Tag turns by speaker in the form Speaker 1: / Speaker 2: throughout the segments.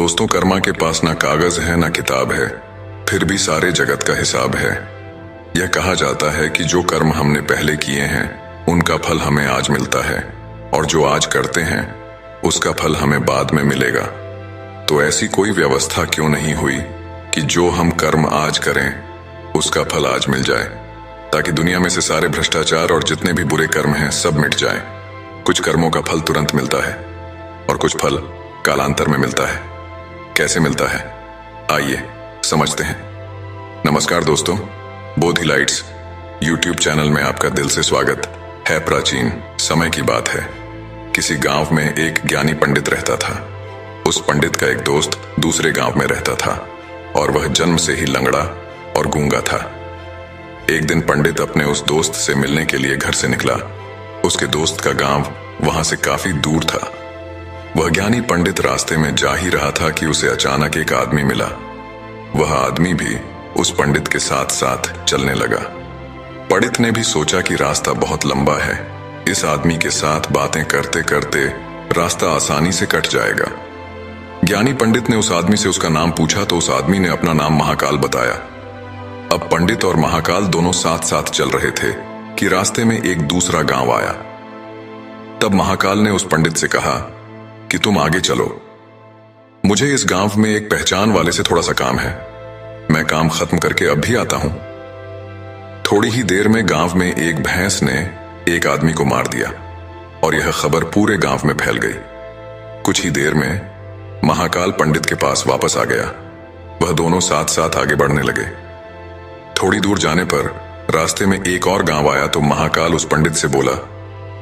Speaker 1: दोस्तों, कर्मा के पास ना कागज है ना किताब है, फिर भी सारे जगत का हिसाब है। यह कहा जाता है कि जो कर्म हमने पहले किए हैं उनका फल हमें आज मिलता है, और जो आज करते हैं उसका फल हमें बाद में मिलेगा। तो ऐसी कोई व्यवस्था क्यों नहीं हुई कि जो हम कर्म आज करें उसका फल आज मिल जाए, ताकि दुनिया में से सारे भ्रष्टाचार और जितने भी बुरे कर्म हैं सब मिट जाएं। कुछ कर्मों का फल तुरंत मिलता है और कुछ फल कालांतर में मिलता है। कैसे मिलता है, आइए समझते हैं। नमस्कार दोस्तों, बोधि लाइट्स यूट्यूब चैनल में आपका दिल से स्वागत है। प्राचीन समय की बात है। किसी गांव में एक ज्ञानी पंडित रहता था। उस पंडित का एक दोस्त दूसरे गांव में रहता था और वह जन्म से ही लंगड़ा और गूंगा था। एक दिन पंडित अपने उस दोस्त से मिलने के लिए घर से निकला। उसके दोस्त का गांव वहां से काफी दूर था। वह ज्ञानी पंडित रास्ते में जा ही रहा था कि उसे अचानक एक आदमी मिला। वह आदमी भी उस पंडित के साथ साथ चलने लगा। पंडित ने भी सोचा कि रास्ता बहुत लंबा है, इस आदमी के साथ बातें करते करते रास्ता आसानी से कट जाएगा। ज्ञानी पंडित ने उस आदमी से उसका नाम पूछा तो उस आदमी ने अपना नाम महाकाल बताया। अब पंडित और महाकाल दोनों साथ साथ चल रहे थे कि रास्ते में एक दूसरा गांव आया। तब महाकाल ने उस पंडित से कहा कि तुम आगे चलो, मुझे इस गांव में एक पहचान वाले से थोड़ा सा काम है, मैं काम खत्म करके अब भी आता हूं। थोड़ी ही देर में गांव में एक भैंस ने एक आदमी को मार दिया और यह खबर पूरे गांव में फैल गई। कुछ ही देर में महाकाल पंडित के पास वापस आ गया। वह दोनों साथ साथ आगे बढ़ने लगे। थोड़ी दूर जाने पर रास्ते में एक और गांव आया तो महाकाल उस पंडित से बोला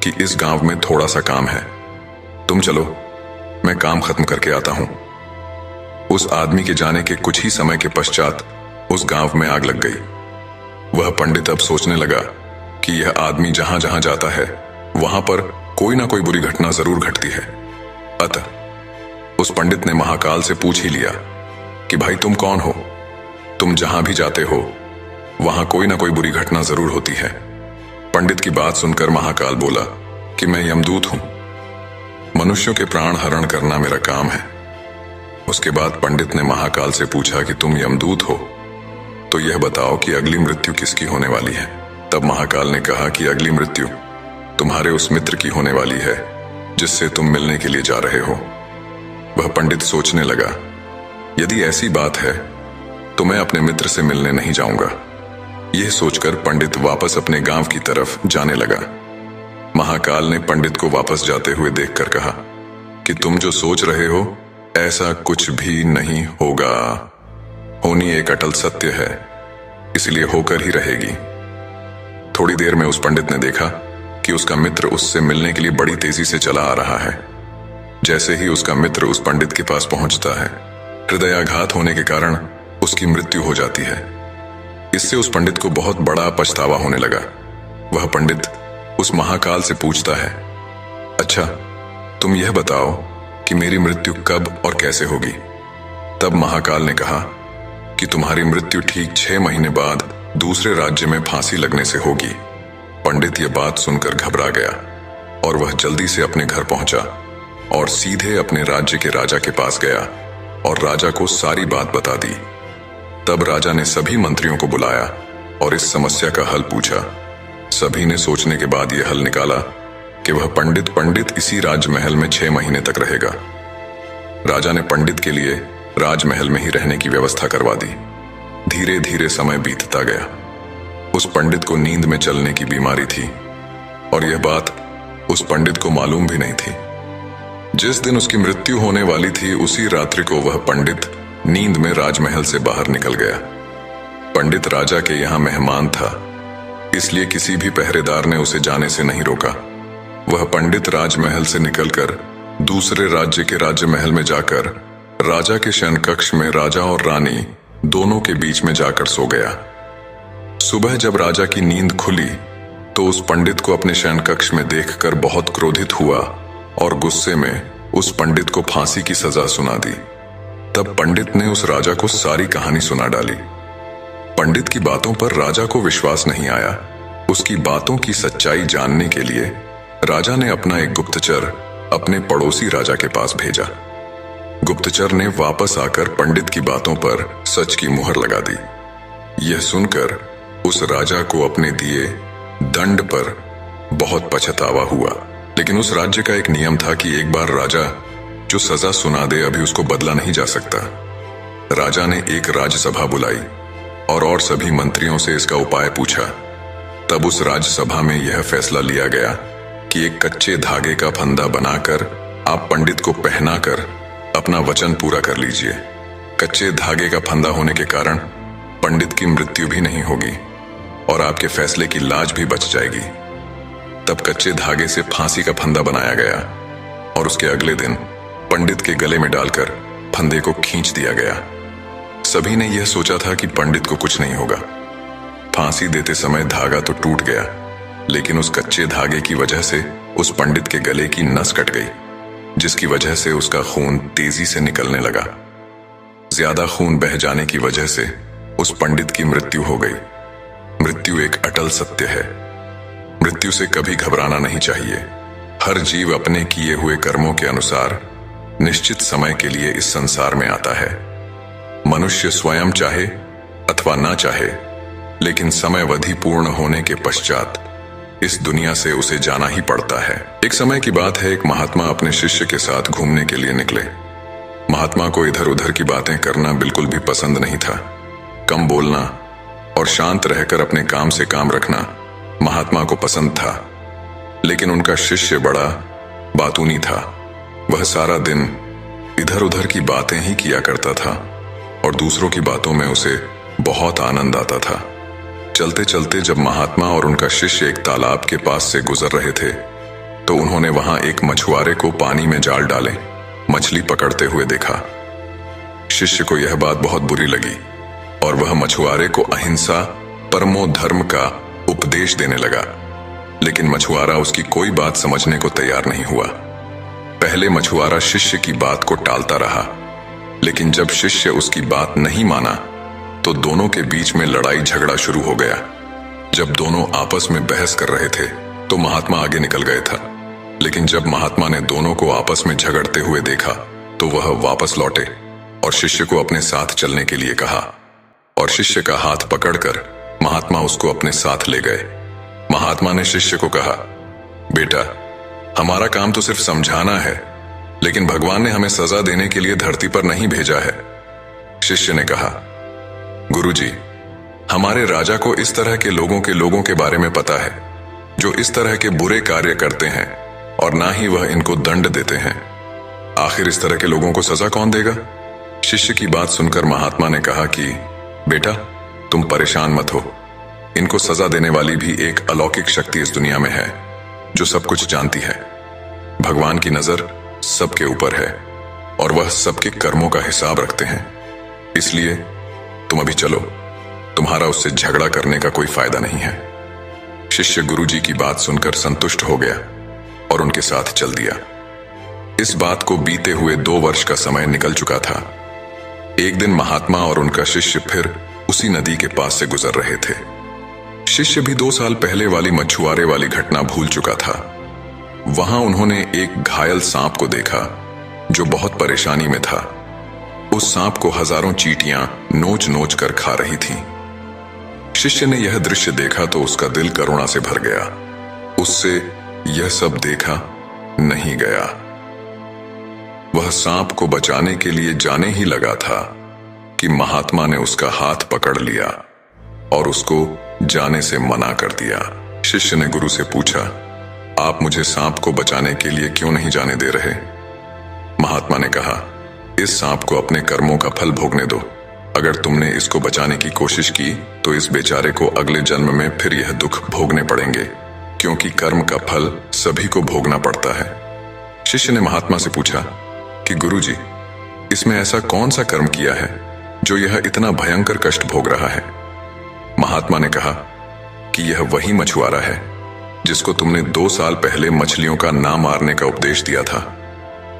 Speaker 1: कि इस गांव में थोड़ा सा काम है, तुम चलो, मैं काम खत्म करके आता हूं। उस आदमी के जाने के कुछ ही समय के पश्चात उस गांव में आग लग गई। वह पंडित अब सोचने लगा कि यह आदमी जहां जहां जाता है वहां पर कोई ना कोई बुरी घटना जरूर घटती है। अतः उस पंडित ने महाकाल से पूछ ही लिया कि भाई तुम कौन हो? तुम जहां भी जाते हो वहां कोई ना कोई बुरी घटना जरूर होती है। पंडित की बात सुनकर महाकाल बोला कि मैं यमदूत हूं, मनुष्यों के प्राण हरण करना मेरा काम है। उसके बाद पंडित ने महाकाल से पूछा कि तुम यमदूत हो तो यह बताओ कि अगली मृत्यु किसकी होने वाली है। तब महाकाल ने कहा कि अगली मृत्यु तुम्हारे उस मित्र की होने वाली है जिससे तुम मिलने के लिए जा रहे हो। वह पंडित सोचने लगा, यदि ऐसी बात है तो मैं अपने मित्र से मिलने नहीं जाऊंगा। यह सोचकर पंडित वापस अपने गांव की तरफ जाने लगा। महाकाल ने पंडित को वापस जाते हुए देखकर कहा कि तुम जो सोच रहे हो ऐसा कुछ भी नहीं होगा। होनी एक अटल सत्य है, इसलिए होकर ही रहेगी। थोड़ी देर में उस पंडित ने देखा कि उसका मित्र उससे मिलने के लिए बड़ी तेजी से चला आ रहा है। जैसे ही उसका मित्र उस पंडित के पास पहुंचता है, हृदयाघात होने के कारण उसकी मृत्यु हो जाती है। इससे उस पंडित को बहुत बड़ा पछतावा होने लगा। वह पंडित उस महाकाल से पूछता है, अच्छा तुम यह बताओ कि मेरी मृत्यु कब और कैसे होगी? तब महाकाल ने कहा कि तुम्हारी मृत्यु ठीक 6 महीने बाद दूसरे राज्य में फांसी लगने से होगी। पंडित यह बात सुनकर घबरा गया और वह जल्दी से अपने घर पहुंचा और सीधे अपने राज्य के राजा के पास गया और राजा को सारी बात बता दी। तब राजा ने सभी मंत्रियों को बुलाया और इस समस्या का हल पूछा। सभी ने सोचने के बाद यह हल निकाला कि वह पंडित इसी राजमहल में 6 महीने तक रहेगा। राजा ने पंडित के लिए राजमहल में ही रहने की व्यवस्था करवा दी। धीरे धीरे समय बीतता गया। उस पंडित को नींद में चलने की बीमारी थी और यह बात उस पंडित को मालूम भी नहीं थी। जिस दिन उसकी मृत्यु होने वाली थी उसी रात्रि को वह पंडित नींद में राजमहल से बाहर निकल गया। पंडित राजा के यहाँ मेहमान था, इसलिए किसी भी पहरेदार ने उसे जाने से नहीं रोका। वह पंडित राजमहल से निकलकर दूसरे राज्य के राजमहल में जाकर राजा के शयन कक्ष में राजा और रानी दोनों के बीच में जाकर सो गया। सुबह जब राजा की नींद खुली तो उस पंडित को अपने शयन कक्ष में देखकर बहुत क्रोधित हुआ और गुस्से में उस पंडित को फांसी की सजा सुना दी। तब पंडित ने उस राजा को सारी कहानी सुना डाली। पंडित की बातों पर राजा को विश्वास नहीं आया। उसकी बातों की सच्चाई जानने के लिए राजा ने अपना एक गुप्तचर अपने पड़ोसी राजा के पास भेजा। गुप्तचर ने वापस आकर पंडित की बातों पर सच की मुहर लगा दी। यह सुनकर उस राजा को अपने दिए दंड पर बहुत पछतावा हुआ, लेकिन उस राज्य का एक नियम था कि एक बार राजा जो सजा सुना दे अभी उसको बदला नहीं जा सकता। राजा ने एक राज्यसभा बुलाई और सभी मंत्रियों से इसका उपाय पूछा। तब उस राज्यसभा में यह फैसला लिया गया कि एक कच्चे धागे का फंदा बनाकर आप पंडित को पहनाकर अपना वचन पूरा कर लीजिए। कच्चे धागे का फंदा होने के कारण पंडित की मृत्यु भी नहीं होगी और आपके फैसले की लाज भी बच जाएगी। तब कच्चे धागे से फांसी का फंदा बनाया गया और उसके अगले दिन पंडित के गले में डालकर फंदे को खींच दिया गया। सभी ने यह सोचा था कि पंडित को कुछ नहीं होगा। फांसी देते समय धागा तो टूट गया, लेकिन उस कच्चे धागे की वजह से उस पंडित के गले की नस कट गई, जिसकी वजह से उसका खून तेजी से निकलने लगा। ज्यादा खून बह जाने की वजह से उस पंडित की मृत्यु हो गई। मृत्यु एक अटल सत्य है। मृत्यु से कभी घबराना नहीं चाहिए। हर जीव अपने किए हुए कर्मों के अनुसार निश्चित समय के लिए इस संसार में आता है। मनुष्य स्वयं चाहे अथवा ना चाहे, लेकिन समयावधि पूर्ण होने के पश्चात इस दुनिया से उसे जाना ही पड़ता है। एक समय की बात है, एक महात्मा अपने शिष्य के साथ घूमने के लिए निकले। महात्मा को इधर उधर की बातें करना बिल्कुल भी पसंद नहीं था। कम बोलना और शांत रहकर अपने काम से काम रखना महात्मा को पसंद था, लेकिन उनका शिष्य बड़ा बातूनी था। वह सारा दिन इधर उधर की बातें ही किया करता था और दूसरों की बातों में उसे बहुत आनंद आता था। चलते चलते जब महात्मा और उनका शिष्य एक तालाब के पास से गुजर रहे थे, तो उन्होंने वहां एक मछुआरे को पानी में जाल डाले मछली पकड़ते हुए देखा। शिष्य को यह बात बहुत बुरी लगी और वह मछुआरे को अहिंसा परमो धर्म का उपदेश देने लगा, लेकिन मछुआरा उसकी कोई बात समझने को तैयार नहीं हुआ। पहले मछुआरा शिष्य की बात को टालता रहा, लेकिन जब शिष्य उसकी बात नहीं माना तो दोनों के बीच में लड़ाई झगड़ा शुरू हो गया। जब दोनों आपस में बहस कर रहे थे तो महात्मा आगे निकल गए था, लेकिन जब महात्मा ने दोनों को आपस में झगड़ते हुए देखा तो वह वापस लौटे और शिष्य को अपने साथ चलने के लिए कहा और शिष्य का हाथ पकड़कर महात्मा उसको अपने साथ ले गए। महात्मा ने शिष्य को कहा, बेटा, हमारा काम तो सिर्फ समझाना है, लेकिन भगवान ने हमें सजा देने के लिए धरती पर नहीं भेजा है। शिष्य ने कहा, गुरुजी, हमारे राजा को इस तरह के लोगों के बारे में पता है जो इस तरह के बुरे कार्य करते हैं, और ना ही वह इनको दंड देते हैं। आखिर इस तरह के लोगों को सजा कौन देगा? शिष्य की बात सुनकर महात्मा ने कहा कि बेटा, तुम परेशान मत हो। इनको सजा देने वाली भी एक अलौकिक शक्ति इस दुनिया में है जो सब कुछ जानती है। भगवान की नजर सबके ऊपर है और वह सबके कर्मों का हिसाब रखते हैं। इसलिए तुम अभी चलो, तुम्हारा उससे झगड़ा करने का कोई फायदा नहीं है। शिष्य गुरुजी की बात सुनकर संतुष्ट हो गया और उनके साथ चल दिया। इस बात को बीते हुए 2 वर्ष का समय निकल चुका था। एक दिन महात्मा और उनका शिष्य फिर उसी नदी के पास से गुजर रहे थे। शिष्य भी 2 साल पहले वाली मछुआरे वाली घटना भूल चुका था। वहां उन्होंने एक घायल सांप को देखा जो बहुत परेशानी में था। उस सांप को हजारों चींटियां नोच नोच कर खा रही थीं। शिष्य ने यह दृश्य देखा तो उसका दिल करुणा से भर गया। उससे यह सब देखा नहीं गया। वह सांप को बचाने के लिए जाने ही लगा था कि महात्मा ने उसका हाथ पकड़ लिया और उसको जाने से मना कर दिया। शिष्य ने गुरु से पूछा, आप मुझे सांप को बचाने के लिए क्यों नहीं जाने दे रहे? महात्मा ने कहा, इस सांप को अपने कर्मों का फल भोगने दो। अगर तुमने इसको बचाने की कोशिश की तो इस बेचारे को अगले जन्म में फिर यह दुख भोगने पड़ेंगे, क्योंकि कर्म का फल सभी को भोगना पड़ता है। शिष्य ने महात्मा से पूछा कि गुरुजी, इसमें ऐसा कौन सा कर्म किया है जो यह इतना भयंकर कष्ट भोग रहा है? महात्मा ने कहा कि यह वही मछुआरा है जिसको तुमने 2 साल पहले मछलियों का ना मारने का उपदेश दिया था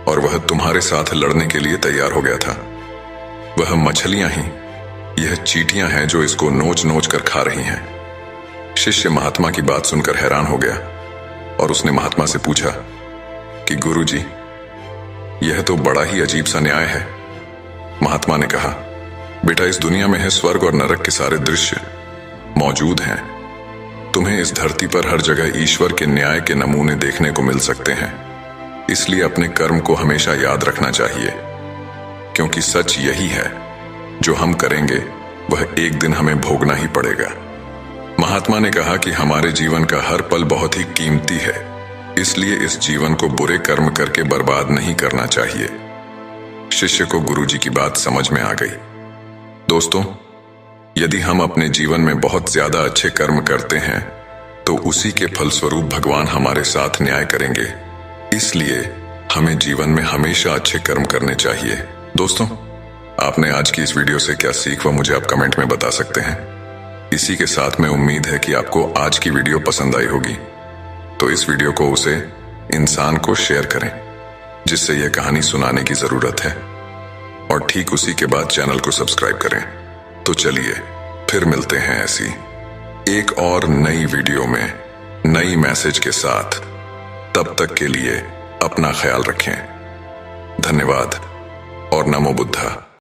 Speaker 1: और वह तुम्हारे साथ लड़ने के लिए तैयार हो गया था। वह मछलियां ही यह चींटियां हैं जो इसको नोच नोच कर खा रही हैं। शिष्य महात्मा की बात सुनकर हैरान हो गया और उसने महात्मा से पूछा कि गुरुजी, यह तो बड़ा ही अजीब सा न्याय है। महात्मा ने कहा, बेटा, इस दुनिया में है स्वर्ग और नरक के सारे दृश्य मौजूद हैं। तुम्हें इस धरती पर हर जगह ईश्वर के न्याय के नमूने देखने को मिल सकते हैं। इसलिए अपने कर्म को हमेशा याद रखना चाहिए, क्योंकि सच यही है, जो हम करेंगे वह एक दिन हमें भोगना ही पड़ेगा। महात्मा ने कहा कि हमारे जीवन का हर पल बहुत ही कीमती है, इसलिए इस जीवन को बुरे कर्म करके बर्बाद नहीं करना चाहिए। शिष्य को गुरुजी की बात समझ में आ गई। दोस्तों, यदि हम अपने जीवन में बहुत ज्यादा अच्छे कर्म करते हैं तो उसी के फलस्वरूप भगवान हमारे साथ न्याय करेंगे। इसलिए हमें जीवन में हमेशा अच्छे कर्म करने चाहिए। दोस्तों, आपने आज की इस वीडियो से क्या सीख, वह मुझे आप कमेंट में बता सकते हैं। इसी के साथ में उम्मीद है कि आपको आज की वीडियो पसंद आई होगी, तो इस वीडियो को उसे इंसान को शेयर करें जिससे यह कहानी सुनाने की जरूरत है, और ठीक उसी के बाद चैनल को सब्सक्राइब करें। तो चलिए फिर मिलते हैं ऐसी एक और नई वीडियो में नई मैसेज के साथ। तब तक के लिए अपना ख्याल रखें। धन्यवाद और नमो बुद्धा।